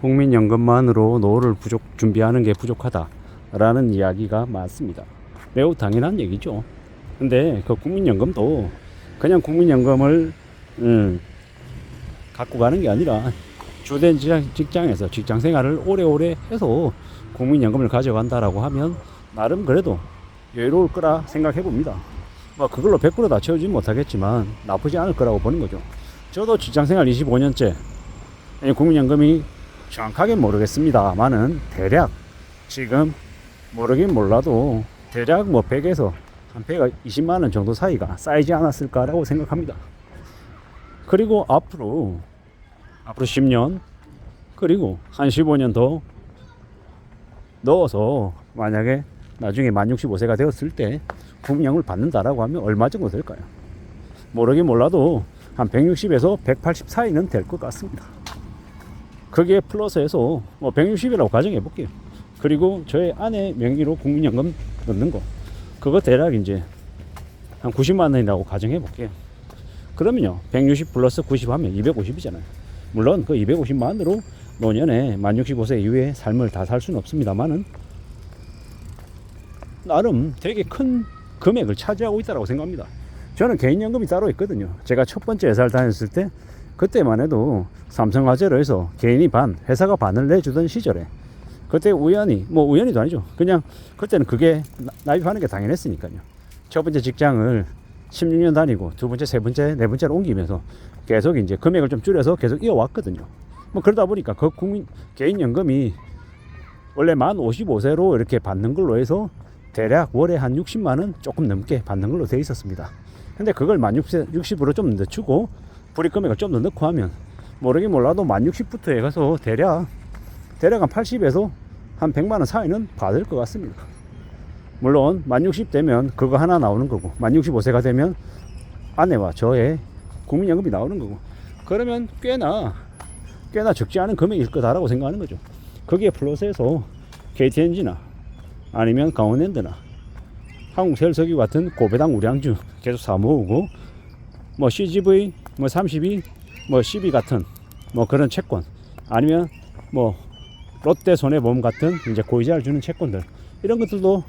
국민연금만으로 노후를 준비하는 게 부족하다라는 이야기가 많습니다. 매우 당연한 얘기죠. 근데 그 국민연금도 그냥 국민연금을 갖고 가는 게 아니라 주된 직장에서 직장 생활을 오래오래 해서 국민연금을 가져간다라고 하면 나름 그래도 여유로울 거라 생각해 봅니다. 뭐 그걸로 100%다 채우지는 못하겠지만 나쁘지 않을 거라고 보는 거죠. 저도 직장 생활 25년째 국민연금이 정확하게 모르겠습니다만은 대략 지금 모르긴 몰라도 대략 뭐 100에서 한 120만원 정도 사이가 쌓이지 않았을까라고 생각합니다. 그리고 앞으로 10년 그리고 한 15년 더 넣어서 만약에 나중에 만 65세가 되었을 때 국민연금을 받는다라고 하면 얼마 정도 될까요? 모르긴 몰라도 한 160에서 180 사이는 될 것 같습니다. 거기에 플러스해서 뭐 160이라고 가정해 볼게요. 그리고 저의 아내 명의로 국민연금 넣는 거 그거 대략 이제 한 90만 원이라고 가정해 볼게요. 그러면요 160 플러스 90 하면 250이잖아요. 물론 그 250만 원으로 노년에 만 65세 이후에 삶을 다 살 수는 없습니다만은 나름 되게 큰 금액을 차지하고 있다고 생각합니다. 저는 개인연금이 따로 있거든요. 제가 첫 번째 회사를 다녔을 때 그때만 해도 삼성화재로 해서 개인이 반, 회사가 반을 내주던 시절에 그때 우연히도 아니죠. 그냥 그때는 그게 나입하는 게 당연했으니까요. 첫 번째 직장을 16년 다니고 두 번째, 세 번째, 네 번째로 옮기면서 계속 이제 금액을 좀 줄여서 계속 이어왔거든요. 뭐 그러다 보니까 그 개인연금이 원래 만 55세로 이렇게 받는 걸로 해서 대략 월에 한 60만원 조금 넘게 받는 걸로 되어 있었습니다. 근데 그걸 만 60으로 좀 늦추고 불입금액을 좀 더 넣고 하면 모르긴 몰라도 만 60부터 해가서 대략 한 80에서 한 100만원 사이는 받을 것 같습니다. 물론 만 60 되면 그거 하나 나오는 거고 만 65세가 되면 아내와 저의 국민연금이 나오는 거고 그러면 꽤나 적지 않은 금액일 거다라고 생각하는 거죠. 거기에 플러스해서 KTNG나 아니면 강원랜드나 한국세일석유 같은 고배당 우량주 계속 사모으고 뭐 CGV 뭐 32 뭐 12 같은 뭐 그런 채권 아니면 뭐 롯데 손해보험 같은 이제 고이자를 주는 채권들 이런 것들도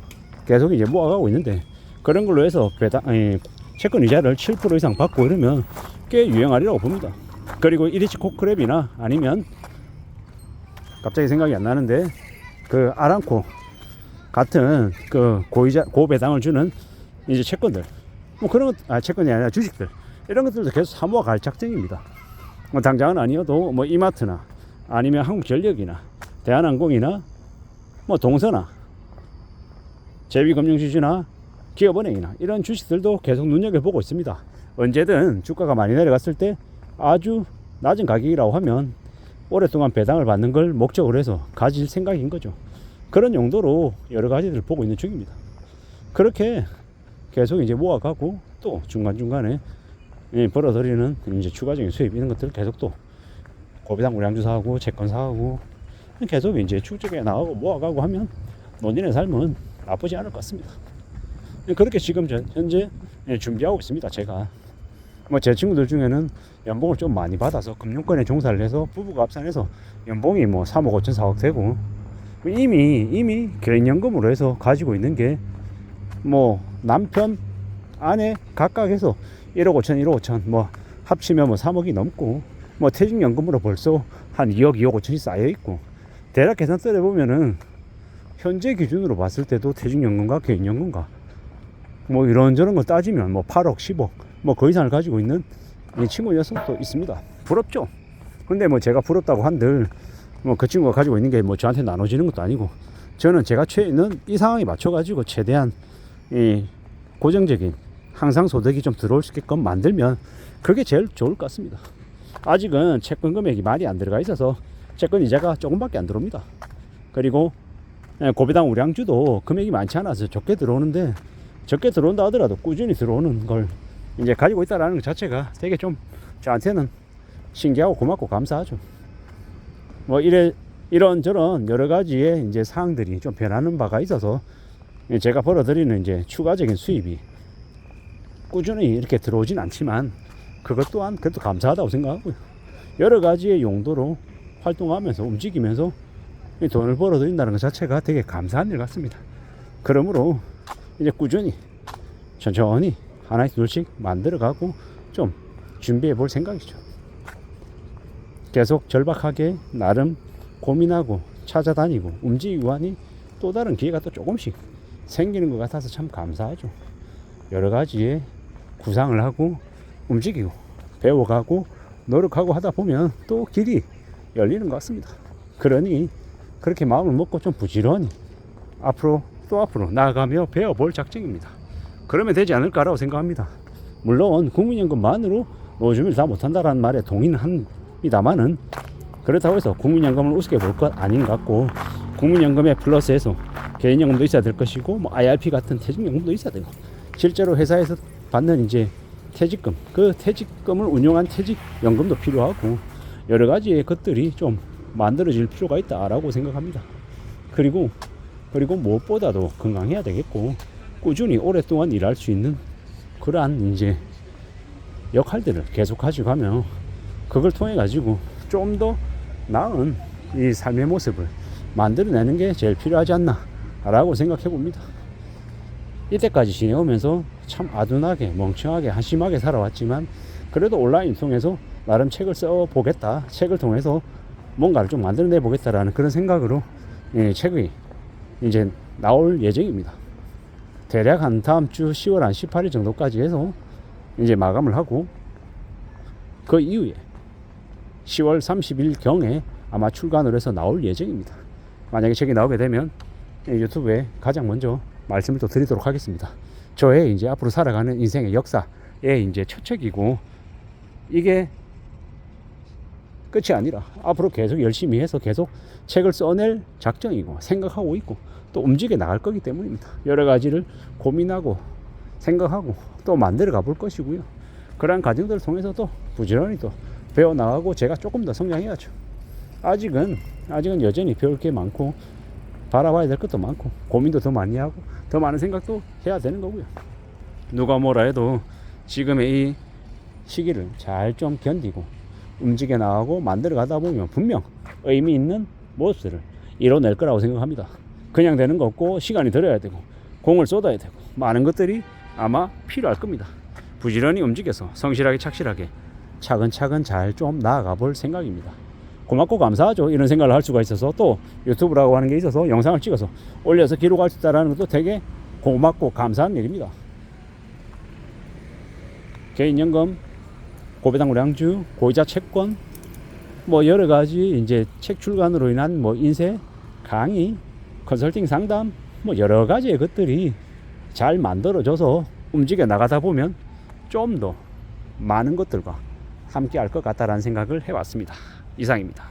계속 이제 모아가고 있는데 그런 걸로 해서 채권 이자를 7% 이상 받고 이러면 꽤 유행하리라고 봅니다. 그리고 이리치 코크랩이나 아니면 갑자기 생각이 안 나는데 그 아람코 같은 그 고배당을 주는 이제 채권들 뭐 그런 것 채권이 아니라 주식들 이런 것들도 계속 사모아 갈 작정입니다. 뭐 당장은 아니어도 뭐 이마트나 아니면 한국전력이나 대한항공이나 뭐 동서나 제비금융주주나 기업은행이나 이런 주식들도 계속 눈여겨보고 있습니다. 언제든 주가가 많이 내려갔을 때 아주 낮은 가격이라고 하면 오랫동안 배당을 받는 걸 목적으로 해서 가질 생각인 거죠. 그런 용도로 여러 가지들을 보고 있는 중입니다. 그렇게 계속 이제 모아가고 또 중간중간에 벌어들이는 이제 추가적인 수입 이런 것들을 계속 또 고배당 우량주 사고 채권 사고 계속 이제 축적해 나가고 모아가고 하면 노년의 삶은 나쁘지 않을 것 같습니다. 그렇게 지금 현재 준비하고 있습니다. 제가 뭐 제 친구들 중에는 연봉을 좀 많이 받아서 금융권에 종사를 해서 부부가 합산해서 연봉이 뭐 3억 5천 4억 되고 이미 개인연금으로 해서 가지고 있는 게 뭐 남편 아내 각각 해서 1억 5천 1억 5천 뭐 합치면 뭐 3억이 넘고 뭐 퇴직연금으로 벌써 한 2억 2억 5천이 쌓여 있고 대략 계산 떨어 보면은 현재 기준으로 봤을 때도 퇴직연금과 개인연금과 뭐 이런저런 거 따지면 뭐 8억 10억 뭐 그 이상을 가지고 있는 이 친구 녀석도 있습니다. 부럽죠. 근데 뭐 제가 부럽다고 한들 뭐 그 친구가 가지고 있는 게 뭐 저한테 나눠지는 것도 아니고 저는 제가 처해 있는 이 상황에 맞춰 가지고 최대한 이 고정적인 항상 소득이 좀 들어올 수 있게끔 만들면 그게 제일 좋을 것 같습니다. 아직은 채권 금액이 많이 안 들어가 있어서 채권 이자가 조금밖에 안 들어옵니다. 그리고 고배당 우량주도 금액이 많지 않아서 적게 들어오는데 적게 들어온다 하더라도 꾸준히 들어오는 걸 이제 가지고 있다라는 것 자체가 되게 좀 저한테는 신기하고 고맙고 감사하죠. 뭐 이런저런 여러 가지의 이제 사항들이 좀 변하는 바가 있어서 제가 벌어들이는 이제 추가적인 수입이 꾸준히 이렇게 들어오진 않지만 그것 또한 그래도 감사하다고 생각하고요. 여러 가지의 용도로 활동하면서 움직이면서 이 돈을 벌어들인다는 것 자체가 되게 감사한 일 같습니다. 그러므로 이제 꾸준히 천천히 하나씩 둘씩 만들어가고 좀 준비해 볼 생각이죠. 계속 절박하게 나름 고민하고 찾아다니고 움직이고 하니 또 다른 기회가 또 조금씩 생기는 것 같아서 참 감사하죠. 여러 가지의 구상을 하고 움직이고 배워가고 노력하고 하다 보면 또 길이 열리는 것 같습니다. 그러니 그렇게 마음을 먹고 좀 부지런히 앞으로 나아가며 배워볼 작정입니다. 그러면 되지 않을까라고 생각합니다. 물론 국민연금만으로 노후준비를 다 못한다라는 말에 동의는 합니다만은, 그렇다고 해서 국민연금을 우습게 볼 것 아닌 것 같고, 국민연금에 플러스해서 개인연금도 있어야 될 것이고, 뭐 IRP 같은 퇴직연금도 있어야 되고, 실제로 회사에서 받는 이제 퇴직금, 그 퇴직금을 운용한 퇴직연금도 필요하고, 여러 가지의 것들이 좀 만들어질 필요가 있다라고 생각합니다. 그리고 무엇보다도 건강해야 되겠고, 꾸준히 오랫동안 일할 수 있는 그러한 이제 역할들을 계속 가지고 가면, 그걸 통해 가지고 좀 더 나은 이 삶의 모습을 만들어내는 게 제일 필요하지 않나 라고 생각해 봅니다. 이때까지 지내오면서 참 아둔하게 멍청하게 한심하게 살아왔지만, 그래도 온라인 통해서 나름 책을 써보겠다, 책을 통해서 뭔가를 좀 만들어내 보겠다라는 그런 생각으로 책이 이제 나올 예정입니다. 대략 한 다음 주 10월 한 18일 정도까지 해서 이제 마감을 하고, 그 이후에 10월 30일 경에 아마 출간을 해서 나올 예정입니다. 만약에 책이 나오게 되면 유튜브에 가장 먼저 말씀을 또 드리도록 하겠습니다. 저의 이제 앞으로 살아가는 인생의 역사의 이제 첫 책이고, 이게 끝이 아니라 앞으로 계속 열심히 해서 계속 책을 써낼 작정이고 생각하고 있고 또 움직여 나갈 거기 때문입니다. 여러 가지를 고민하고 생각하고 또 만들어 가볼 것이고요. 그러한 과정들을 통해서 또 부지런히 또 배워 나가고 제가 조금 더 성장해야죠. 아직은 여전히 배울 게 많고 바라봐야 될 것도 많고 고민도 더 많이 하고 더 많은 생각도 해야 되는 거고요. 누가 뭐라 해도 지금의 이 시기를 잘 좀 견디고 움직여 나가고 만들어 가다 보면 분명 의미 있는 모습들을 이뤄낼 거라고 생각합니다. 그냥 되는 거 없고 시간이 들어야 되고 공을 쏟아야 되고 많은 것들이 아마 필요할 겁니다. 부지런히 움직여서 성실하게 착실하게 차근차근 잘 좀 나아가 볼 생각입니다. 고맙고 감사하죠. 이런 생각을 할 수가 있어서, 또 유튜브라고 하는 게 있어서 영상을 찍어서 올려서 기록할 수 있다는 것도 되게 고맙고 감사한 일입니다. 개인연금, 고배당 우량주, 고이자 채권, 뭐 여러 가지 이제 책 출간으로 인한 뭐 인쇄, 강의, 컨설팅 상담, 뭐 여러 가지의 것들이 잘 만들어져서 움직여 나가다 보면 좀 더 많은 것들과 함께 할 것 같다라는 생각을 해왔습니다. 이상입니다.